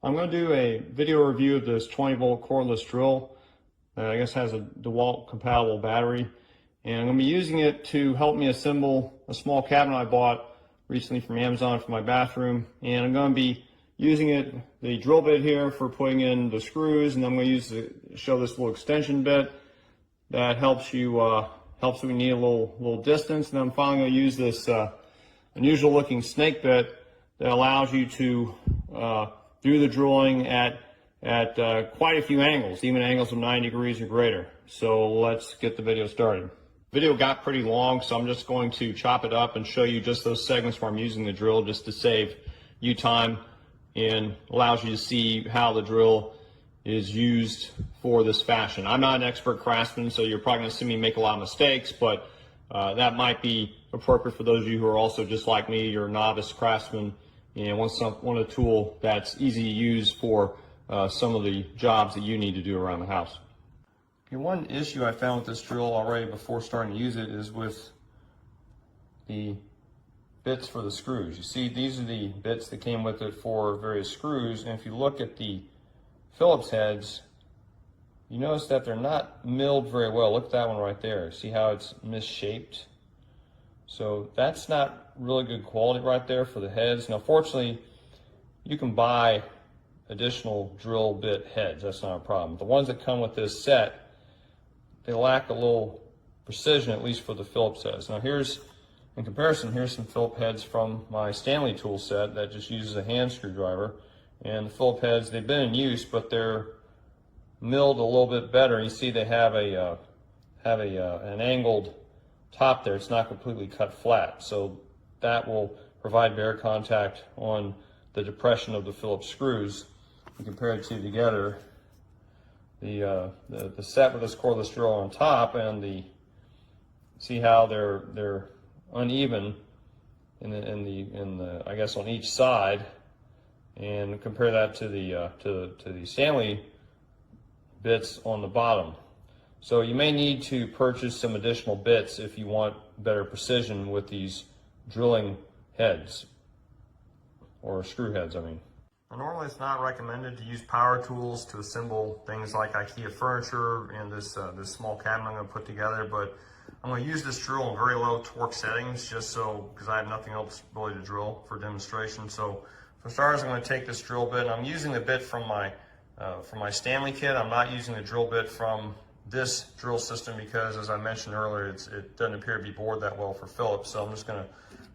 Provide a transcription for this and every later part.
I'm going to do a video review of this 20-volt cordless drill that I guess has a DeWalt compatible battery, and I'm going to be using it to help me assemble a small cabinet I bought recently from Amazon for my bathroom. And I'm going to be using it, the drill bit here, for putting in the screws, and I'm going to use show this little extension bit that helps you helps when you need a little distance. And I'm finally going to use this unusual looking snake bit that allows you to do the drilling at quite a few angles, even angles of 90 degrees or greater. So let's get the video started. The video got pretty long, so I'm just going to chop it up and show you just those segments where I'm using the drill, just to save you time, and allows you to see how the drill is used for this fashion. I'm not an expert craftsman, so you're probably going to see me make a lot of mistakes, but that might be appropriate for those of you who are also just like me. You're a novice craftsman and want a tool that's easy to use for some of the jobs that you need to do around the house. Okay, one issue I found with this drill already before starting to use it is with the bits for the screws. You see, these are the bits that came with it for various screws, and if you look at the Phillips heads, you notice that they're not milled very well. Look at that one right there. See how it's misshaped? So that's not really good quality right there for the heads. Now, fortunately, you can buy additional drill bit heads. That's not a problem. The ones that come with this set, they lack a little precision, at least for the Phillips heads. Now, here's, in comparison, here's some Phillips heads from my Stanley tool set that just uses a hand screwdriver. And the Phillips heads, they've been in use, but they're milled a little bit better. You see they have an angled top there. It's not completely cut flat, so that will provide better contact on the depression of the Phillips screws. You compare the two together, the set with this cordless drill on top, and see how they're uneven in the I guess on each side, and compare that to the Stanley bits on the bottom. So you may need to purchase some additional bits if you want better precision with these drilling heads, or screw heads, I mean. Normally it's not recommended to use power tools to assemble things like IKEA furniture and this small cabinet I'm going to put together, but I'm going to use this drill in very low torque settings just so, because I have nothing else really to drill for demonstration. So for starters, I'm going to take this drill bit, and I'm using the bit from my Stanley kit. I'm not using the drill bit from this drill system because, as I mentioned earlier, it doesn't appear to be bored that well for Phillips. So I'm just going to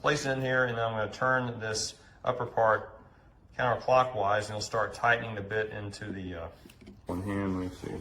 place it in here, and then I'm going to turn this upper part counterclockwise, and it'll start tightening the bit into the one hand. Let me see.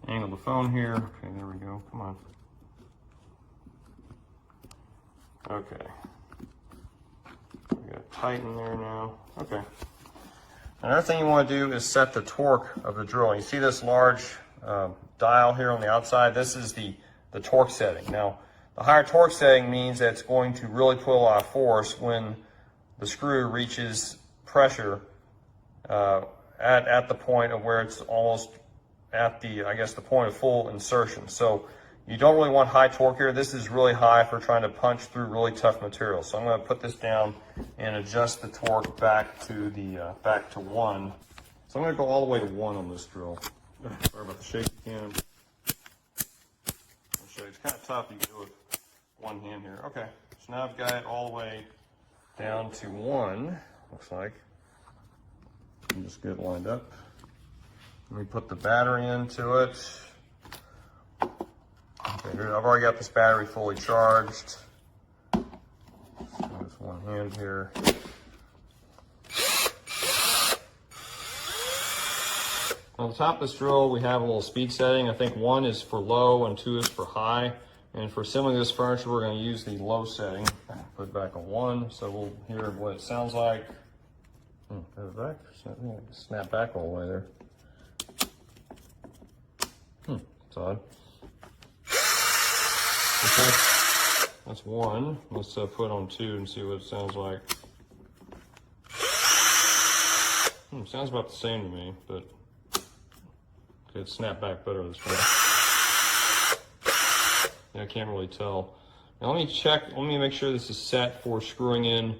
Angle the phone here. Okay, there we go. Come on. Okay. We got tighten there now. Okay. Another thing you want to do is set the torque of the drill. You see this large dial here on the outside? This is the torque setting. Now, the higher torque setting means that it's going to really put a lot of force when the screw reaches pressure at the point of where it's almost at the point of full insertion. So you don't really want high torque here. This is really high for trying to punch through really tough material. So I'm going to put this down and adjust the torque back to 1. So I'm going to go all the way to 1 on this drill. Sorry about the shaky cam. I'll show you. It's kind of tough. You can do it with one hand here. Okay. So now I've got it all the way down to 1. Looks like. And just get it lined up. Let me put the battery into it. Okay, here, I've already got this battery fully charged. Just one hand here. On the top of this drill, we have a little speed setting. I think 1 is for low and 2 is for high. And for assembling this furniture, we're going to use the low setting. Put it back on 1, so we'll hear what it sounds like. Put it back. Snap back all the way there. It's odd. Okay, that's 1. Let's put on 2 and see what it sounds like. Sounds about the same to me, but okay, it's snapped back better this way. Yeah, I can't really tell. Now let me check, let me make sure this is set for screwing in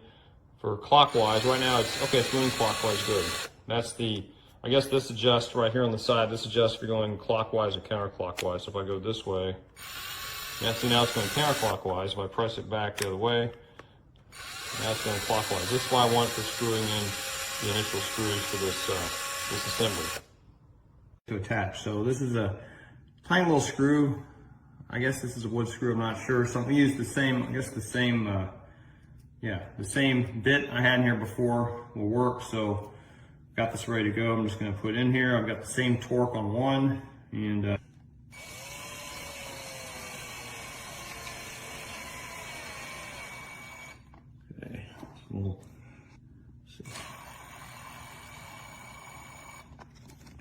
for clockwise. Right now it's okay, it's moving clockwise, good. That's the, I guess this adjusts right here on the side, this adjusts if you're going clockwise or counterclockwise. So if I go this way, yeah, see now it's going counterclockwise. If I press it back the other way, now it's going clockwise. This is why I want for screwing in the initial screws for this, this assembly. To attach. So this is a tiny little screw. I guess this is a wood screw, I'm not sure. So we use the same, I guess the same, the same bit I had in here before will work. So got this ready to go. I'm just going to put it in here. I've got the same torque on one, and okay,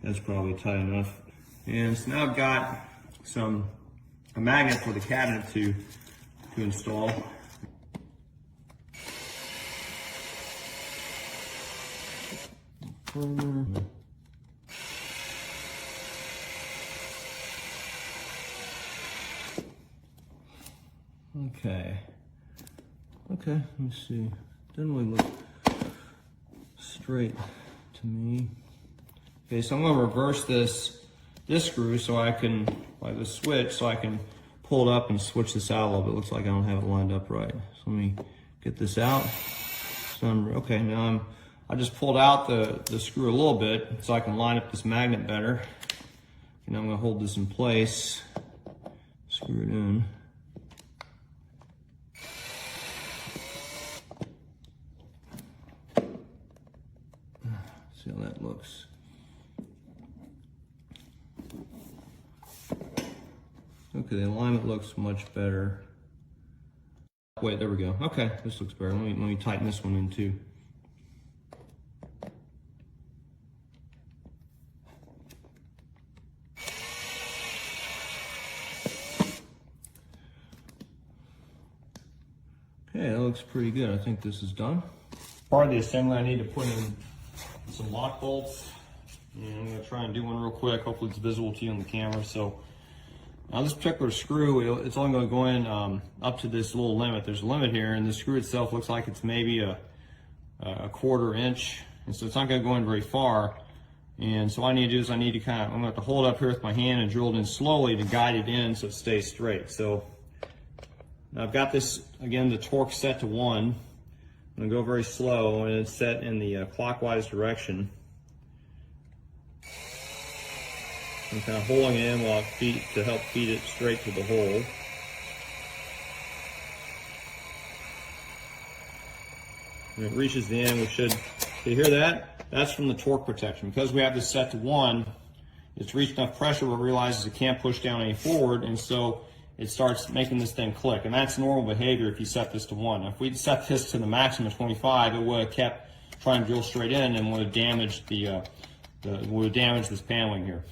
that's probably tight enough. And so now I've got a magnet for the cabinet to install. Okay, let me see. Doesn't really look straight to me. Okay, so I'm going to reverse this screw so I can, like the switch, so I can pull it up and switch this out a little bit. It looks like I don't have it lined up right. So let me get this out. So okay, now I just pulled out the screw a little bit so I can line up this magnet better. And I'm going to hold this in place, screw it in. See how that looks. Okay, the alignment looks much better. Wait, there we go. Okay, this looks better. Let me tighten this one in too. Okay, that looks pretty good. I think this is done. Part of the assembly, I need to put in some lock bolts. And I'm going to try and do one real quick. Hopefully it's visible to you on the camera. So now this particular screw, it's only going to go in up to this little limit. There's a limit here, and the screw itself looks like it's maybe a 1/4 inch. And so it's not going to go in very far. And so what I need to do is I'm going to have to hold it up here with my hand and drill it in slowly to guide it in so it stays straight. So now I've got this, again, the torque set to 1. I'm going to go very slow, and it's set in the clockwise direction. I'm kind of holding it in while to help feed it straight to the hole. When it reaches the end, we should, you hear that? That's from the torque protection. Because we have this set to 1, it's reached enough pressure where it realizes it can't push down any forward, and so it starts making this thing click. And that's normal behavior if you set this to 1. If we'd set this to the maximum of 25, it would have kept trying to drill straight in and would have damaged this paneling here.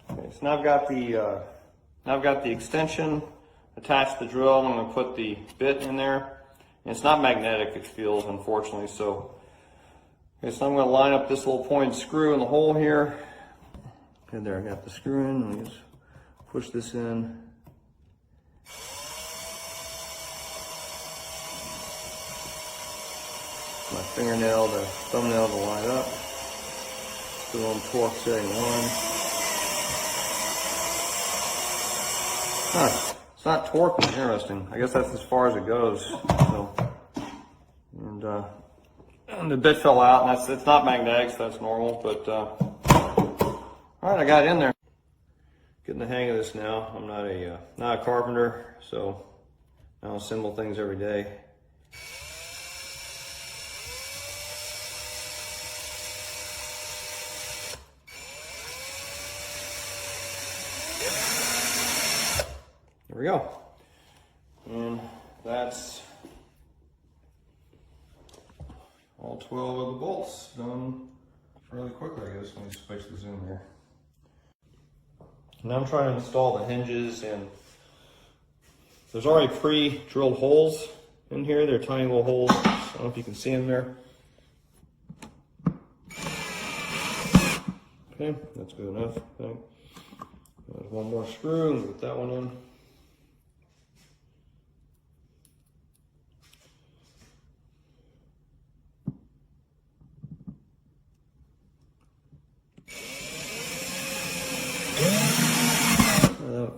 Okay, so now I've got the extension attached to the drill. I'm going to put the bit in there. And it's not magnetic, it feels, unfortunately. So I'm going to line up this little pointed screw in the hole here. Okay, there, I got the screw in. Let me just push this in. My fingernail, the thumbnail to line up. Still on torque setting 1. Huh, it's not torqued. Interesting. I guess that's as far as it goes. So, and the bit fell out, and it's not magnetic, so that's normal. But all right, I got it in there. Getting the hang of this now. I'm not a carpenter, so I don't assemble things every day. There we go. And that's all 12 of the bolts done fairly quickly, I guess. Let me switch the zoom here. Now I'm trying to install the hinges, and there's already pre-drilled holes in here. They're tiny little holes. I don't know if you can see them there. Okay, that's good enough. Okay. There's one more screw, and put that one in.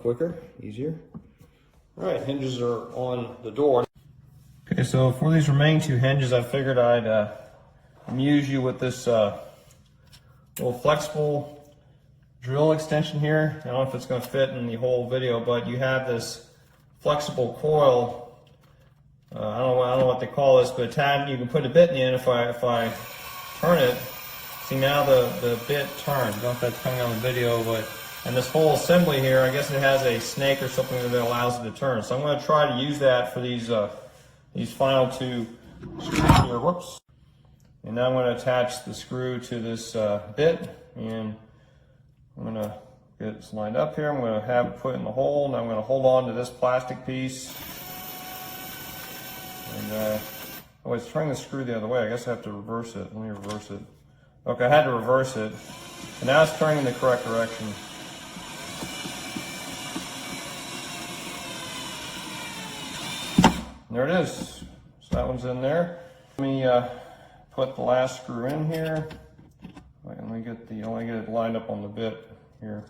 Quicker, easier. All right, hinges are on the door. Okay, so for these remaining two hinges, I figured I'd amuse you with this little flexible drill extension here. I don't know if it's going to fit in the whole video, but you have this flexible coil. I don't know what they call this, but you can put a bit in the end. If I turn it, see now the bit turns. I don't know if that's coming on the video, but and this whole assembly here, I guess it has a snake or something that allows it to turn. So I'm going to try to use that for these final two screws here. Whoops. And now I'm going to attach the screw to this bit, and I'm going to get this lined up here. I'm going to have it put in the hole, and I'm going to hold on to this plastic piece. And oh, it's turning the screw the other way. I guess I have to reverse it. Let me reverse it. Okay, I had to reverse it. And now it's turning in the correct direction. There it is. So that one's in there. Let me put the last screw in here. Let me get it lined up on the bit here.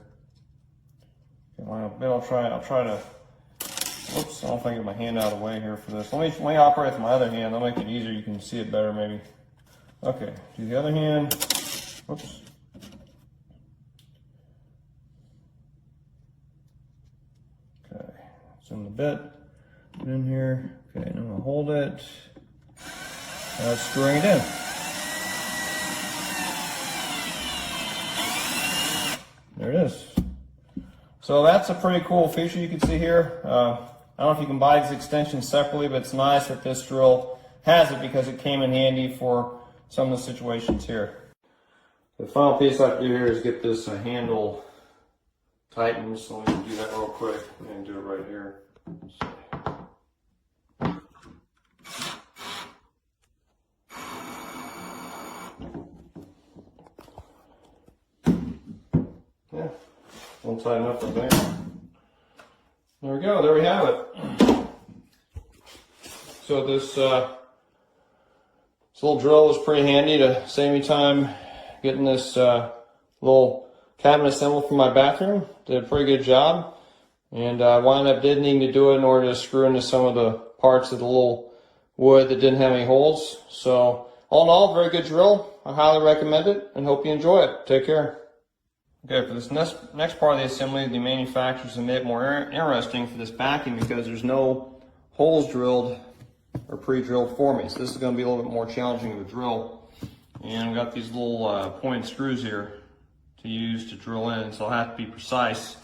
Okay, line up a bit. I'll try to. Whoops! I don't think I get my hand out of the way here for this. Let me operate with my other hand. That'll make it easier. You can see it better, maybe. Okay. Do the other hand. Whoops. Okay. It's in the bit. Put it in here. Okay, and I'm gonna hold it. Now it's screwing it in. There it is. So that's a pretty cool feature you can see here. I don't know if you can buy these extensions separately, but it's nice that this drill has it because it came in handy for some of the situations here. The final piece I have to do here is get this handle tightened. So let me do that real quick and do it right here. Yeah, won't tighten up right there. There we go, there we have it. So this little drill was pretty handy to save me time getting this little cabinet assembled for my bathroom. Did a pretty good job. And I wound up needing to do it in order to screw into some of the parts of the little wood that didn't have any holes. So all in all, very good drill. I highly recommend it and hope you enjoy it. Take care. Okay, for this next part of the assembly, the manufacturers have made it more interesting for this backing because there's no holes drilled or pre-drilled for me. So this is going to be a little bit more challenging to drill. And I've got these little pointed screws here to use to drill in, so I'll have to be precise.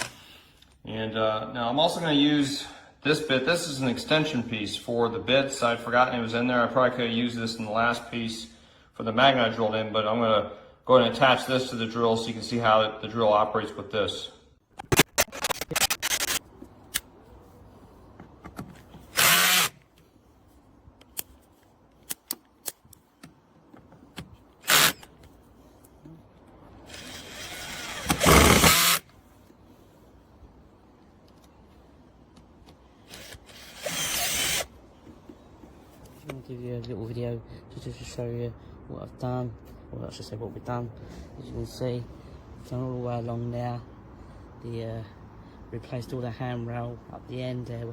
And now I'm also going to use this bit. This is an extension piece for the bits. I'd forgotten it was in there. I probably could have used this in the last piece for the magnet I drilled in, but I'm going to go ahead and attach this to the drill so you can see how the drill operates with this. I'm going to give you a little video just to show you what I've done, or I should say what we've done. As you can see, I've done all the way along there. Replaced all the handrail up the end there,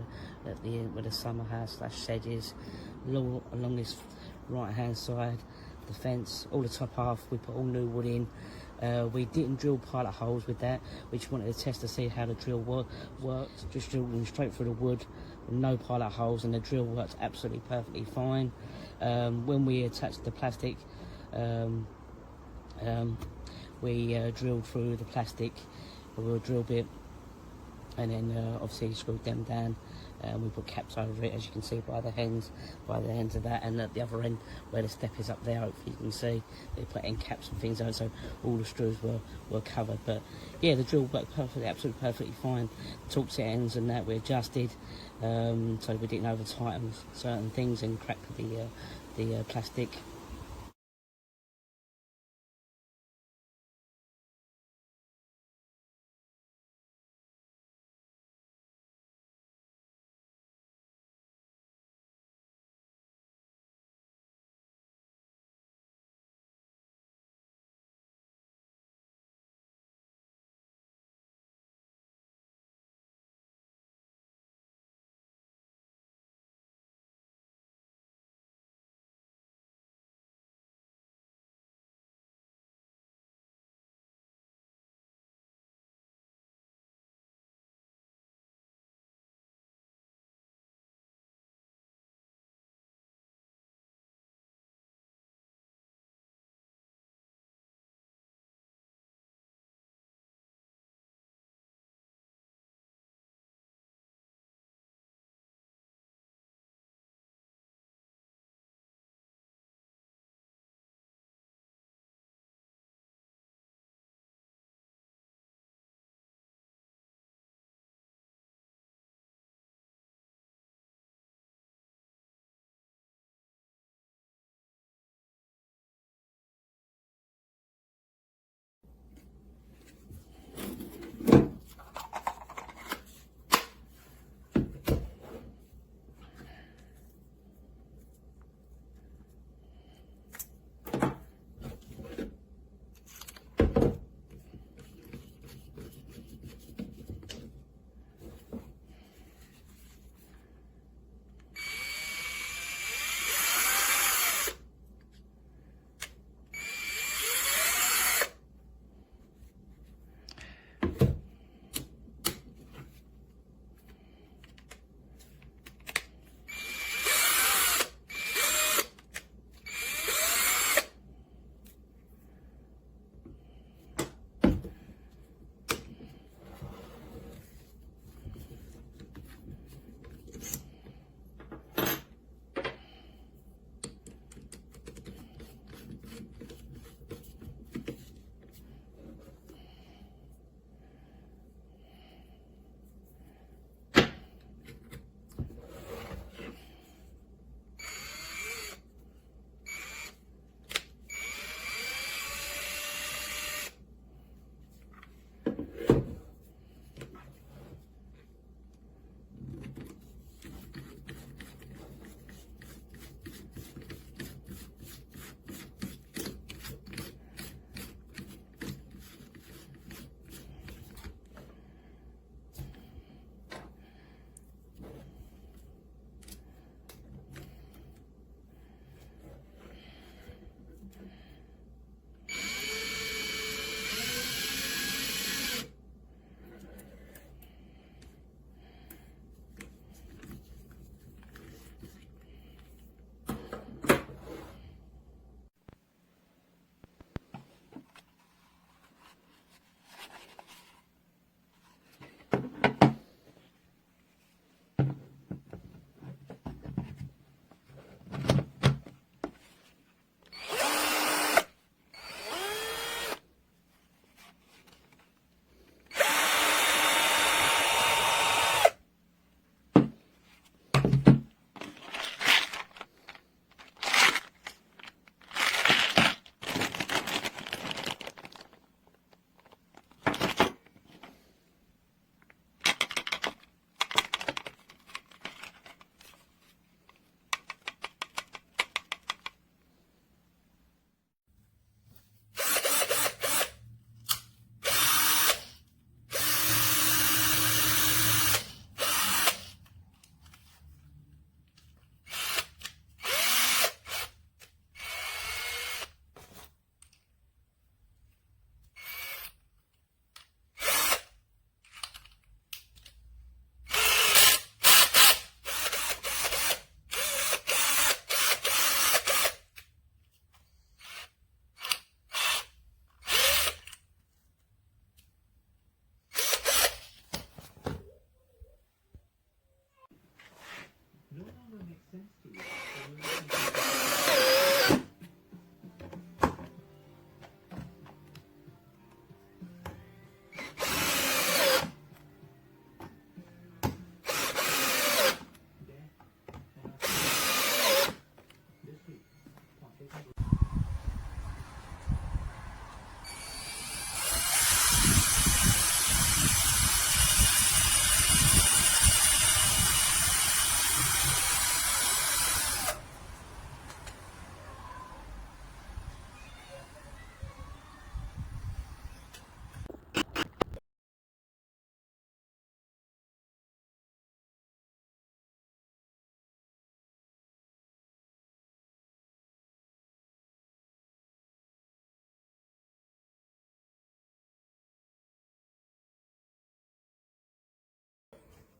at the end where the summer house / shed is. Along this right hand side, the fence, all the top half, we put all new wood in. We didn't drill pilot holes with that. We just wanted to test to see how the drill worked. Just drilled them straight through the wood with no pilot holes, and the drill worked absolutely perfectly fine. When we attached the plastic, we drilled through the plastic with a drill bit, and then obviously screwed them down. We put caps over it, as you can see by the ends of that, and at the other end where the step is up there, hopefully you can see they put end caps and things on, so all the screws were covered. But yeah, the drill worked perfectly, absolutely perfectly fine. Torque set ends and that we adjusted, so we didn't over tighten certain things and crack the plastic.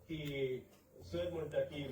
की sir म्हणता की